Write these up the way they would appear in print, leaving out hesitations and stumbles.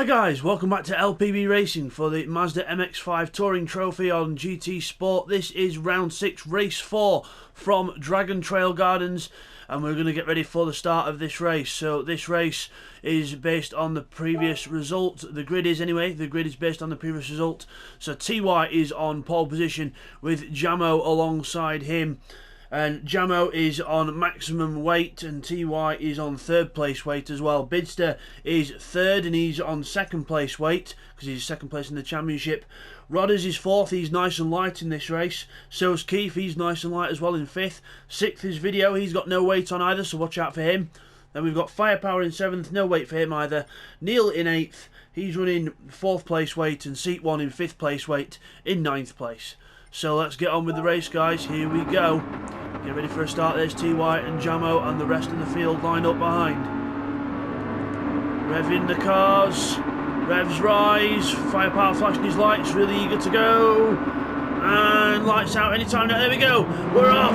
Hi guys, welcome back to LPB Racing for the Mazda MX5 Touring Trophy on GT Sport. This is round 6, race 4 from Dragon Trail Gardens, and we're going to get ready for the start of this race. So this race is based on the previous result. The grid is anyway, the grid is based on the previous result. So TY is on pole position with Jamo alongside him. And Jamo is on maximum weight and TY is on third place weight as well. Bidzster is third and he's on second place weight because he's second place in the championship. Rodders is fourth, he's nice and light in this race. So's Keith, he's nice and light as well in fifth. Sixth is Video, he's got no weight on either, so watch out for him. Then we've got Firepower in seventh, no weight for him either. Neil in eighth, he's running fourth place weight, and Seat 1 in fifth place weight in ninth place. So let's get on with the race, guys. Here we go. Get ready for a start. There's TY and Jamo and the rest of the field lined up behind. Revving the cars. Revs rise. Firepower flashing his lights. Really eager to go. And lights out anytime now. There we go. We're off.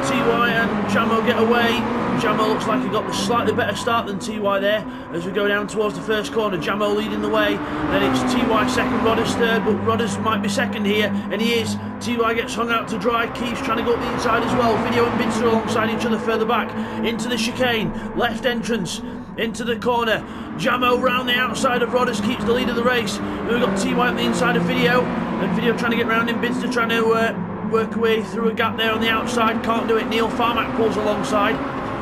TY and Jamo get away. Jamo looks like he got a slightly better start than TY there as we go down towards the first corner. Jamo leading the way, then it's TY second, Rodders third, but Rodders might be second here, and he is. TY gets hung out to dry. Keith's trying to go up the inside as well. Video and Bidzster alongside each other further back into the chicane, left entrance into the corner. Jamo round the outside of Rodders keeps the lead of the race. And we've got TY up the inside of Video, and Video trying to get round him. Bidzster trying to work away through a gap there on the outside, can't do it. Neil Farmack pulls alongside.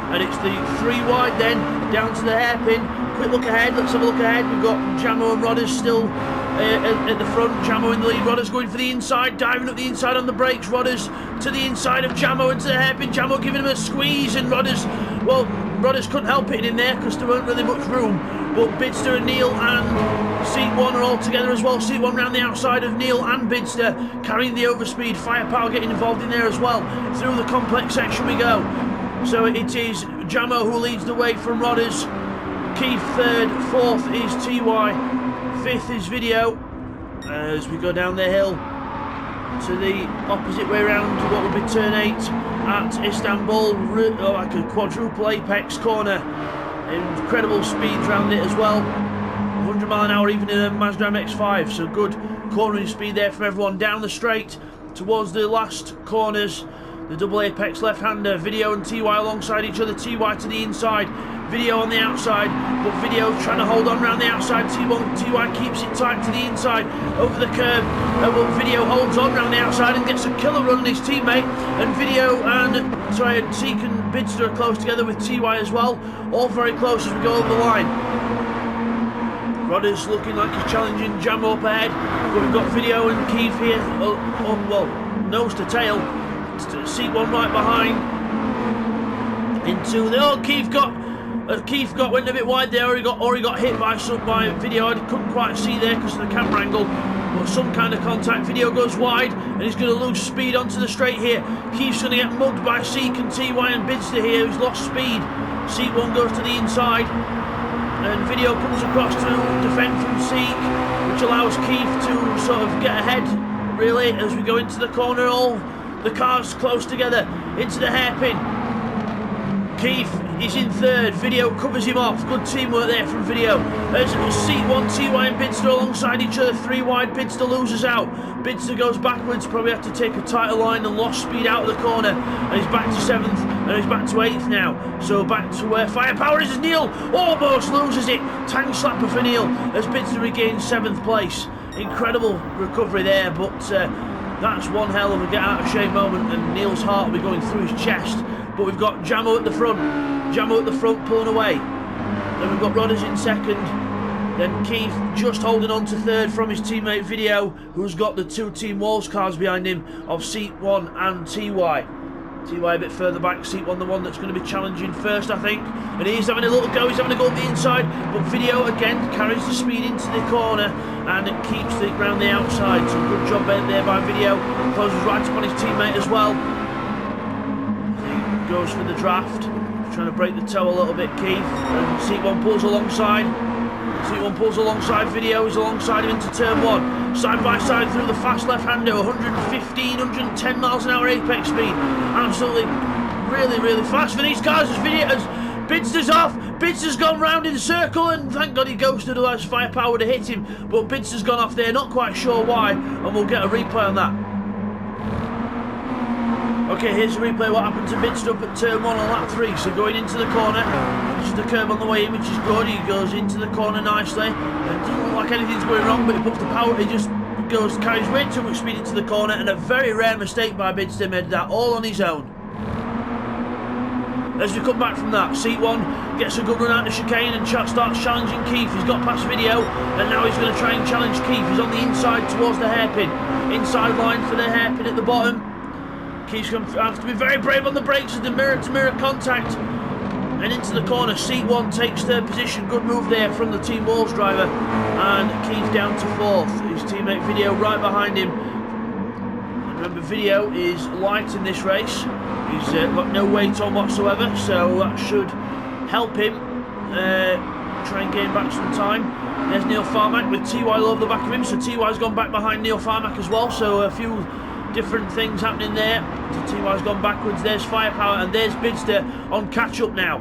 And it's the 3 wide then, down to the hairpin. Quick look ahead, let's have a look ahead. We've got Jamo and Rodders still at the front. Jamo in the lead, Rodders going for the inside, diving up the inside on the brakes. Rodders to the inside of Jamo into the hairpin. Jamo giving him a squeeze, and Rodders couldn't help it in there because there weren't really much room. But Bidzster and Neil and Seat 1 are all together as well. Seat 1 round the outside of Neil and Bidzster, carrying the overspeed. Firepower getting involved in there as well. Through the complex section we go. So it is Jamo who leads the way from Rodders. Keith third, fourth is TY, fifth is Video. As we go down the hill to the opposite way round to what will be turn 8 at Istanbul, like a quadruple apex corner. Incredible speeds around it as well. 100 mile an hour even in a Mazda MX5, so good cornering speed there from everyone. Down the straight towards the last corners. The double apex left-hander, Video and TY alongside each other. TY to the inside, Video on the outside, but Video trying to hold on around the outside. TY keeps it tight to the inside, over the curb. But Video holds on around the outside and gets a killer run on his teammate. And Video and Seek and Bidzster are close together with TY as well. All very close as we go over the line. Rodders looking like he's challenging Jamo up ahead, but we've got Video and Keith here, well, nose to tail. Seat 1 right behind into the Keith went a bit wide there, or he got hit by Video. I couldn't quite see there because of the camera angle, but some kind of contact. Video goes wide and he's going to lose speed onto the straight here. Keith's going to get mugged by Seek and TY and Bidzster here, who's lost speed. Seat 1 goes to the inside and Video comes across to defend from Seek, which allows Keith to sort of get ahead really as we go into the corner. All the cars close together into the hairpin. Keith is in third. Video covers him off. Good teamwork there from Video. There's Seat 1, TY and Bidzster alongside each other. 3 wide. Bidzster loses out. Bidzster goes backwards. Probably have to take a tighter line and lost speed out of the corner. And he's back to 7th. And he's back to 8th now. So back to where Firepower is. Neil almost loses it. Tang slapper for Neil as Bidzster regains 7th place. Incredible recovery there, but that's one hell of a get out of shape moment, and Neil's heart will be going through his chest. But we've got Jamo at the front. Jamo at the front pulling away. Then we've got Rodders in second. Then Keith just holding on to third from his teammate Video, who's got the 2 Team Walls cars behind him of Seat 1 and TY. TY a bit further back, Seat 1 the one that's going to be challenging first, I think. And he's having a little go, he's having a go up the inside, but Video again carries the speed into the corner and it keeps it round the outside. So good job there by Video. Closes right up on his teammate as well. He goes for the draft, trying to break the toe a little bit, Keith. And Seat 1 pulls alongside. Seat 1 pulls alongside Video, he's alongside him into turn 1. Side by side through the fast left-hander, 115, 110 miles an hour apex speed. Absolutely, really fast for these cars as Bidzster's off. Bidzster's gone round in a circle, and thank God he ghosted, otherwise firepower would have hit him. But Bidzster's gone off there, not quite sure why, and we'll get a replay on that. Okay, here's a replay what happened to Bidzster up at turn 1 on lap 3. So going into the corner, just the curb on the way in, which is good. He goes into the corner nicely. It doesn't look like anything's going wrong, but he puts the power, he just carries way too much speed into the corner, and a very rare mistake by Bidzster, made that all on his own. As we come back from that, Seat 1 gets a good run out the chicane and starts challenging Keith. He's got past Video, and now he's going to try and challenge Keith. He's on the inside towards the hairpin. Inside line for the hairpin at the bottom. Keith's going to have to be very brave on the brakes as the mirror-to-mirror contact. And into the corner, Seat 1 takes third position. Good move there from the Team Walls driver. And Keith down to 4th. His teammate Video right behind him. Remember, Video is light in this race. He's got no weight on whatsoever, so that should help him try and gain back some time. There's Neil Farmack with TY over the back of him, so TY's gone back behind Neil Farmack as well, so a few different things happening there. So TY's gone backwards. There's Firepower, and there's Bidzster on catch-up now.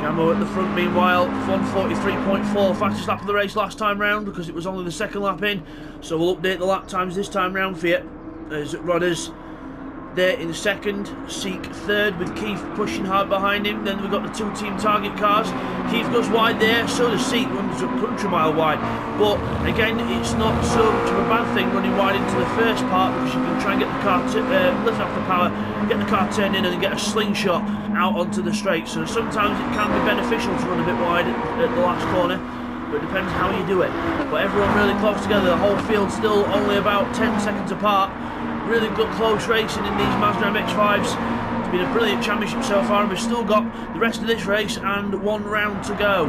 Jamo at the front, meanwhile, 1:43.4, fastest lap of the race last time round, because it was only the second lap in. So we'll update the lap times this time round for you. There's Rodders there in second, Seek third, with Keith pushing hard behind him. Then we've got the two team target cars. Keith goes wide there, so does Seek, runs a country mile wide. But again, it's not so much of a bad thing running wide into the first part, because you can try and get the car lift off the power, get the car turned in, and get a slingshot out onto the straight. So sometimes it can be beneficial to run a bit wide at the last corner, but it depends how you do it. But everyone really close together, the whole field still only about 10 seconds apart. Really good close racing in these Mazda MX5s. It's been a brilliant championship so far, and we've still got the rest of this race and one round to go.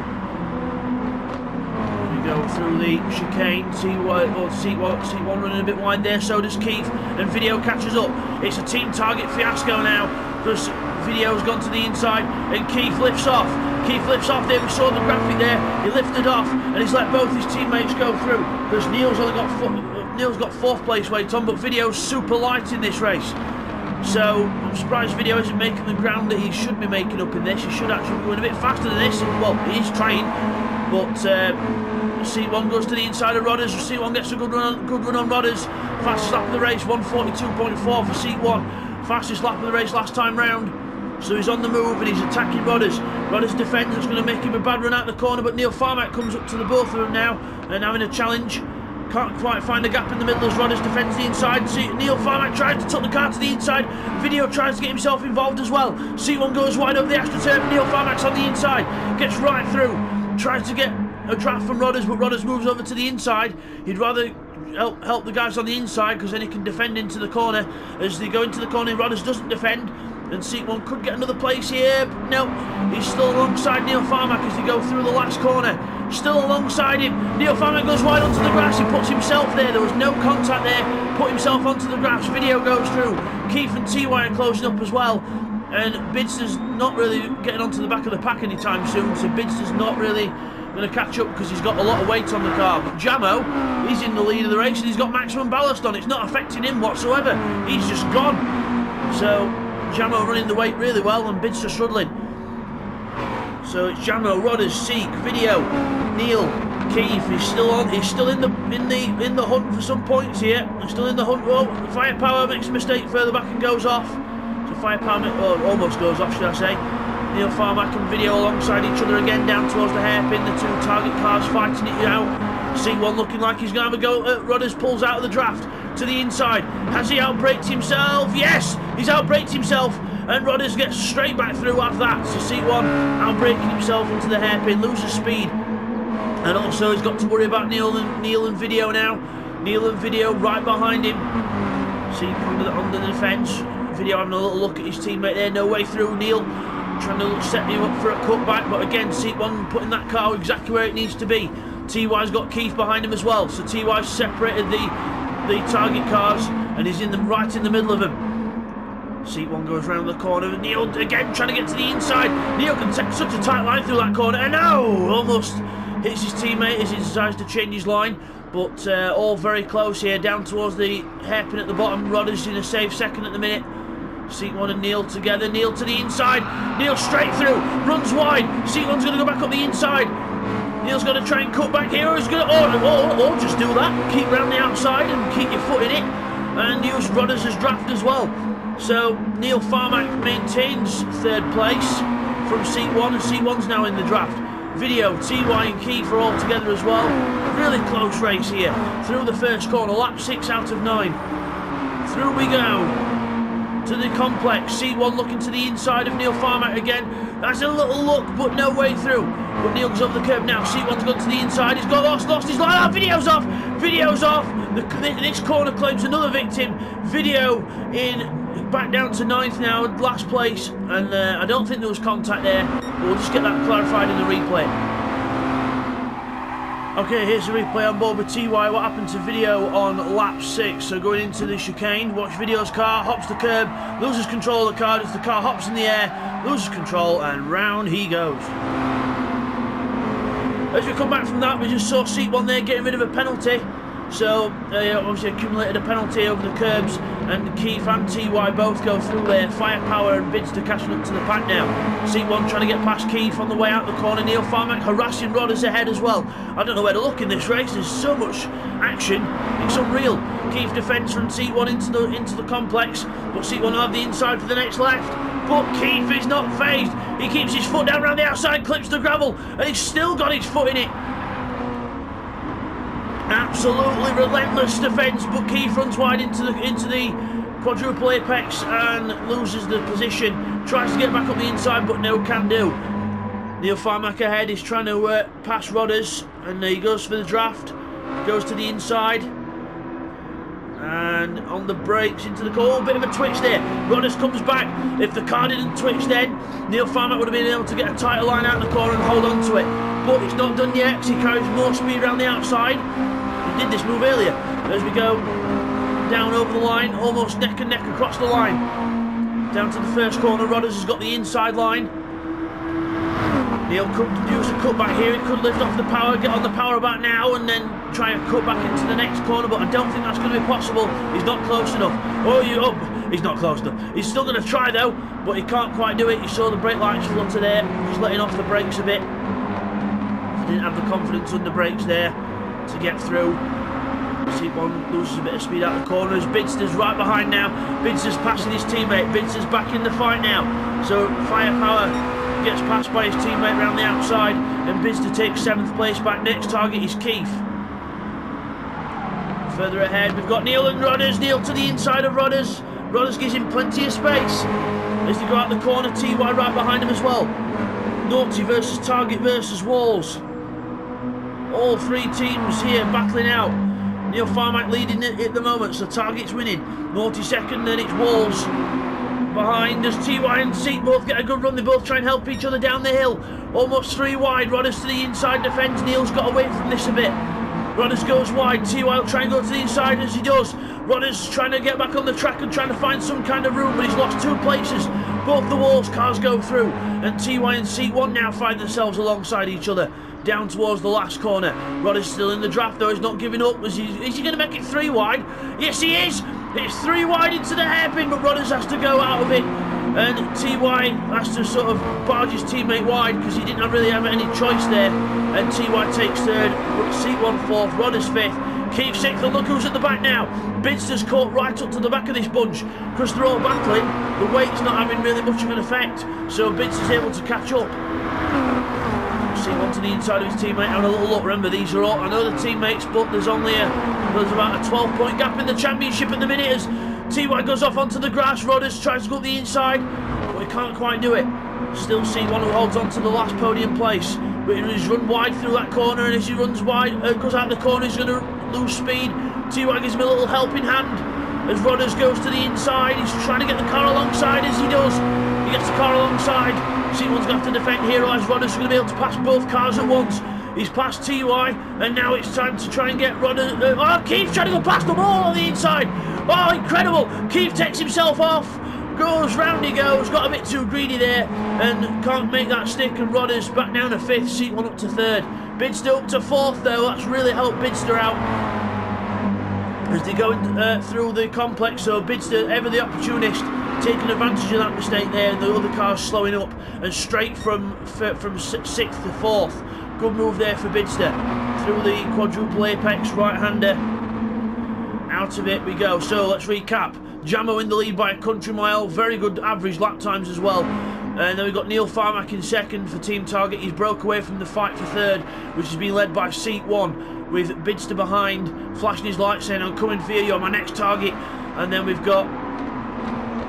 We go through the chicane. Seat 1 running a bit wide there, so does Keith, and Video catches up. It's a team target fiasco now, because Video's gone to the inside, and Keith lifts off. Keith lifts off there, we saw the graphic there. He lifted off, and he's let both his teammates go through, because Neil's got 4th place weight on, but Video's super light in this race. So I'm surprised Video isn't making the ground that he should be making up in this. He should actually be going a bit faster than this. Well, he is trying, but C1 goes to the inside of Rodders. C1 gets a good run on Rodders. Fastest lap of the race, 1:42.4 for C1. Fastest lap of the race last time round. So he's on the move and he's attacking Rodders. Rodders defends, it's going to make him a bad run out the corner, but Neil Farmack comes up to the both of them now and having a challenge. Can't quite find a gap in the middle as Rodders defends the inside. Neil Farmack tries to tuck the car to the inside. Video tries to get himself involved as well. C1 goes wide over the AstroTurf. Neil Farmack's on the inside. Gets right through. Tries to get a draft from Rodders, but Rodders moves over to the inside. He'd rather help the guys on the inside, because then he can defend into the corner. As they go into the corner, Rodders doesn't defend. And C1 could get another place here, but no, he's still alongside Neil Farmack as they go through the last corner. Still alongside him. Neil Farmack goes wide onto the grass. He puts himself there. There was no contact there. Put himself onto the grass. Video goes through. Keith and TY are closing up as well. And Bidzster's not really getting onto the back of the pack anytime soon, so Bidzster's not really going to catch up because he's got a lot of weight on the car. But Jamo, he's in the lead of the race and he's got maximum ballast on. It's not affecting him whatsoever. He's just gone. So Jamo running the weight really well, and Bidzster struggling. So it's Jamo, Rodders, Seek, Video, Neil, Keith. He's still on. He's still in the hunt for some points here. He's still in the hunt. Oh, Firepower makes a mistake further back and goes off. So Firepower almost goes off, should I say? Neil Farmack and Video alongside each other again down towards the hairpin. The two target cars fighting it out. C1 looking like he's going to have a go at Rodders. Pulls out of the draft to the inside. Has he outbraked himself? Yes, he's outbraked himself, and Rodders gets straight back through after that. So C1 outbraking himself into the hairpin, loses speed, and also he's got to worry about Neil and Video now. Neil and Video right behind him. Seek under the defence. Video having a little look at his teammate there. No way through. Neil trying to set him up for a cutback, but again C1 putting that car exactly where it needs to be. TY's got Keith behind him as well, so TY's separated the target cars and he's right in the middle of them. C1 goes round the corner. Neil again trying to get to the inside. Neil can take such a tight line through that corner, and no, almost hits his teammate as he decides to change his line. But all very close here, down towards the hairpin at the bottom. Rodders in a safe second at the minute. Seat 1 and Neil together. Neil to the inside. Neil straight through. Runs wide. Seat 1's going to go back up the inside. Neil's going to try and cut back here. Or he's going to, or just do that. Keep round the outside and keep your foot in it. And use rudders as draft as well. So Neil Farmack maintains third place from Seat 1, and Seat 1's now in the draft. Video, TY and Keith are all together as well. Really close race here. Through the first corner, lap 6 out of 9. Through we go to the complex. Seat 1 looking to the inside of Neil Farmack again. That's a little look, but no way through. But Neil goes over the curb now. Seat 1's gone to the inside. He's got lost his line. Oh, video's off. Video's off. This corner claims another victim. Video in back down to 9th now, last place. And I don't think there was contact there. But we'll just get that clarified in the replay. Okay, here's the replay on board with TY. What happened to Video on lap 6? So going into the chicane, watch Video's car, hops the curb, loses control of the car as the car hops in the air, loses control, and round he goes. As we come back from that, we just saw Seat 1 there getting rid of a penalty. So obviously accumulated a penalty over the curbs, and Keith and TY both go through there. Firepower and Bidzster catching up to the pack now. Seat 1 trying to get past Keith on the way out the corner. Neil Farmack harassing Rodders ahead as well. I don't know where to look in this race. There's so much action. It's unreal. Keith defends from Seat 1 into the complex, but Seat 1 will have the inside for the next left. But Keith is not phased. He keeps his foot down around the outside, clips the gravel, and he's still got his foot in it. Absolutely relentless defence, but Keith runs wide into the quadruple apex and loses the position. Tries to get back up the inside, but no can do. Neil Farmack ahead is trying to pass Rodders, and he goes for the draft. Goes to the inside. And on the brakes into the corner, bit of a twitch there. Rodders comes back. If the car didn't twitch then, Neil Farmack would have been able to get a tighter line out of the corner and hold on to it. But it's not done yet, because he carries more speed around the outside. He did this move earlier. As we go down over the line, almost neck and neck across the line. Down to the first corner, Rodders has got the inside line. Neil could use a cut back here. He could lift off the power, get on the power back now, and then try and cut back into the next corner, but I don't think that's going to be possible. He's not close enough. He's not close enough. He's still going to try though, but he can't quite do it. You saw the brake lights flutter there. He's letting off the brakes a bit. He didn't have the confidence under brakes there to get through. Seat 1 loses a bit of speed out of the corners. Bidzster's right behind now. Bidzster's passing his teammate. Bidzster's back in the fight now. So Firepower gets passed by his teammate around the outside, and Bidzster takes 7th place back. Next target is Keith. Further ahead, we've got Neil and Rodders. Neil to the inside of Rodders. Rodders gives him plenty of space. As they go out the corner, TY right behind him as well. Naughty versus Target versus Walls. All three teams here battling out. Neil Farmack leading it at the moment, so Target's winning. Naughty second, then it's Walls. Behind us, TY and Seat both get a good run. They both try and help each other down the hill. Almost 3 wide. Rodders to the inside defence. Neil's got away from this a bit. Rodders goes wide. TY will try and go to the inside as he does. Rodders trying to get back on the track and trying to find some kind of room, but he's lost 2 places. Both the Walls cars go through, and TY and Seat 1 now find themselves alongside each other. Down towards the last corner. Rodders still in the draft though. He's not giving up. Is he going to make it 3 wide? Yes, he is. It's 3 wide into the hairpin, but Rodders has to go out of it, and TY has to sort of barge his teammate wide because he didn't really have any choice there. And TY takes 3rd, Seat 1 4th, Rodders 5th, Keith 6th, and look who's at the back now. Bidzster's caught right up to the back of this bunch because they're all battling. The weight's not having really much of an effect, so Bidzster's able to catch up. Seat 1 to the inside of his teammate, having a little look. Remember, these are all, I know the teammates, but there's about a 12-point gap in the championship at the minute as TY goes off onto the grass. Rodders tries to go up the inside, but he can't quite do it. Still Seat 1 who holds on to the last podium place, but he's run wide through that corner, and as he runs wide, goes out the corner, he's going to lose speed. TY gives him a little helping hand as Rodders goes to the inside. He's trying to get the car alongside. As he does, he gets the car alongside. Seat 1's going to have to defend here, otherwise Rodders is going to be able to pass both cars at once. He's past TY, and now it's time to try and get Rodders. Keith trying to go past them all on the inside. Oh, incredible! Keith takes himself off, goes round he goes, got a bit too greedy there, and can't make that stick, and Rodders back down to 5th, Seat 1 up to 3rd. Bidzster up to 4th though, that's really helped Bidzster out as they go through the complex, so Bidzster, ever the opportunist, taking advantage of that mistake there, and the other car's slowing up, and straight from 6th to 4th. Good move there for Bidzster. Through the quadruple apex, right-hander. Out of it we go. So let's recap. Jamo in the lead by a country mile. Very good average lap times as well. And then we've got Neil Farmack in second for Team Target. He's broke away from the fight for third, which has been led by Seat 1, with Bidzster behind, flashing his lights saying, "I'm coming for you, you're my next target." And then we've got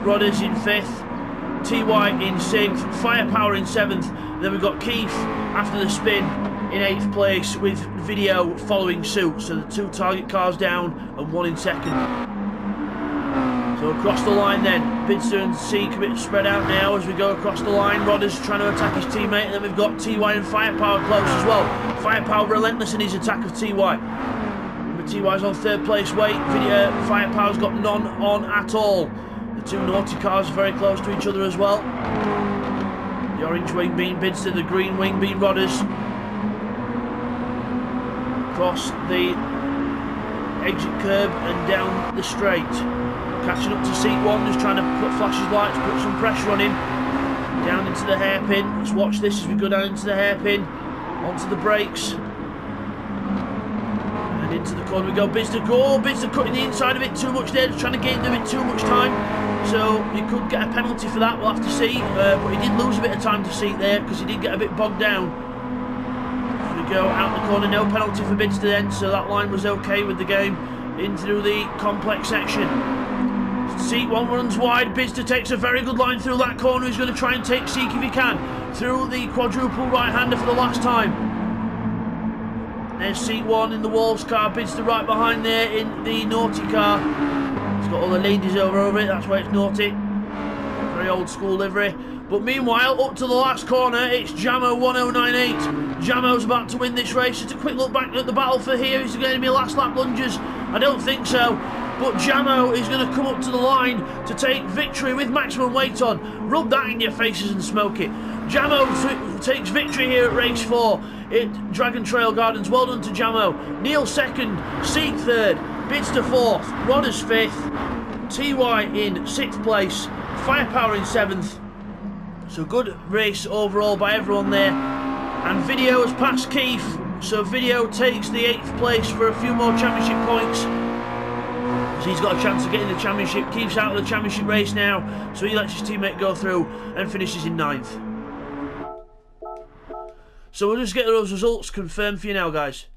Rodders in 5th, TY in 6th, Firepower in 7th. And then we've got Keith after the spin in 8th place, with Video following suit. So the 2 target cars down and 1 in second. So across the line then, Bidzster and Seek a bit spread out now as we go across the line. Rodders trying to attack his teammate, and then we've got TY and Firepower close as well. Firepower relentless in his attack of TY. Remember, TY's on 3rd place weight. Firepower's got none on at all. The 2 naughty cars are very close to each other as well. The orange wing being Bidzster, the green wing being Rodders. Across the exit curb and down the straight. Catching up to Seat 1, just trying to flash his lights, put some pressure on him. Down into the hairpin. Let's watch this as we go down into the hairpin. Onto the brakes. And into the corner we go. Bidzster go. Bidzster cutting the inside of it too much there, just trying to gain a bit too much time. So he could get a penalty for that, we'll have to see. But he did lose a bit of time to Seat there, because he did get a bit bogged down. As we go out the corner, no penalty for Bidzster then, so that line was okay with the game. Into the complex section. Seat 1 runs wide. Bidzster takes a very good line through that corner. He's going to try and take Seek if he can. Through the quadruple right-hander for the last time. There's Seat 1 in the Wolves car. Bidzster right behind there in the naughty car. It's got all the ladies over it. That's why it's naughty. Very old school livery. But meanwhile, up to the last corner, it's Jamo 1098. Jamo's about to win this race. Just a quick look back at the battle for here. Is it going to be last lap lunges? I don't think so. But Jamo is going to come up to the line to take victory with maximum weight on. Rub that in your faces and smoke it. Jamo takes victory here at race 4 at Dragon Trail Gardens. Well done to Jamo. Neil 2nd, Seek 3rd, Bidzster 4th, Rodders 5th, TY in 6th place, Firepower in 7th. So good race overall by everyone there. And Video has passed Keith. So Video takes the 8th place for a few more championship points. So he's got a chance of getting the championship. Keith's out of the championship race now, so he lets his teammate go through and finishes in 9th. So we'll just get those results confirmed for you now, guys.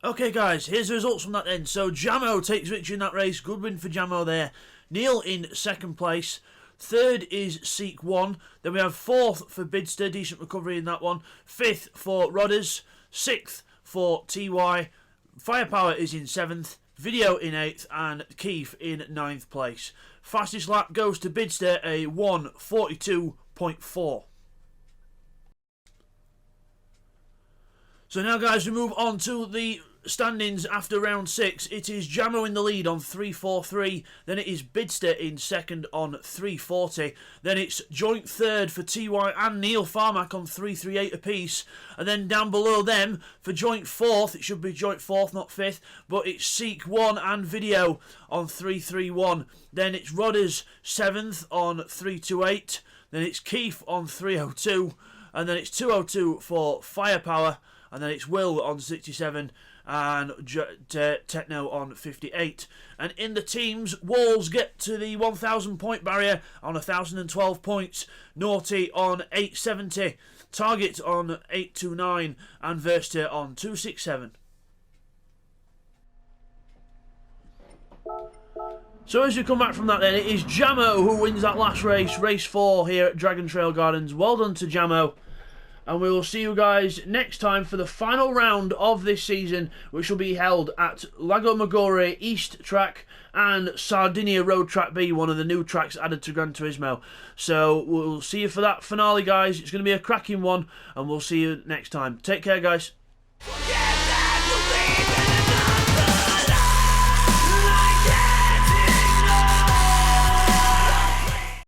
Okay, guys, here's the results from that then. So Jamo takes victory in that race. Good win for Jamo there. Neil in 2nd place. 3rd is Seek 1. Then we have 4th for Bidzster. Decent recovery in that one. 5th for Rodders. 6th for TY. Firepower is in 7th, Video in 8th, and Keith in 9th place. Fastest lap goes to Bidzster, a 1:42.4. So now, guys, we move on to the standings after round 6. It is Jamo in the lead on 343. Then it is Bidzster in 2nd on 340. Then it's joint 3rd for TY and Neil Farmack on 338 apiece. And then down below them for joint 4th, it should be joint 4th, not 5th, but it's Seek 1 and Video on 331. Then it's Rodders 7th on 328. Then it's Keith on 302. And then it's 202 for Firepower. And then it's Will on 67. And Techno on 58. And in the teams, Walls get to the 1,000 point barrier on 1,012 points. Naughty on 870. Target on 829. And Verster on 267. So as you come back from that then, it is Jamo who wins that last race, race 4 here at Dragon Trail Gardens. Well done to Jamo. And we will see you guys next time for the final round of this season, which will be held at Lago Maggiore East Track and Sardinia Road Track B, one of the new tracks added to Gran Turismo. So we'll see you for that finale, guys. It's going to be a cracking one, and we'll see you next time. Take care, guys.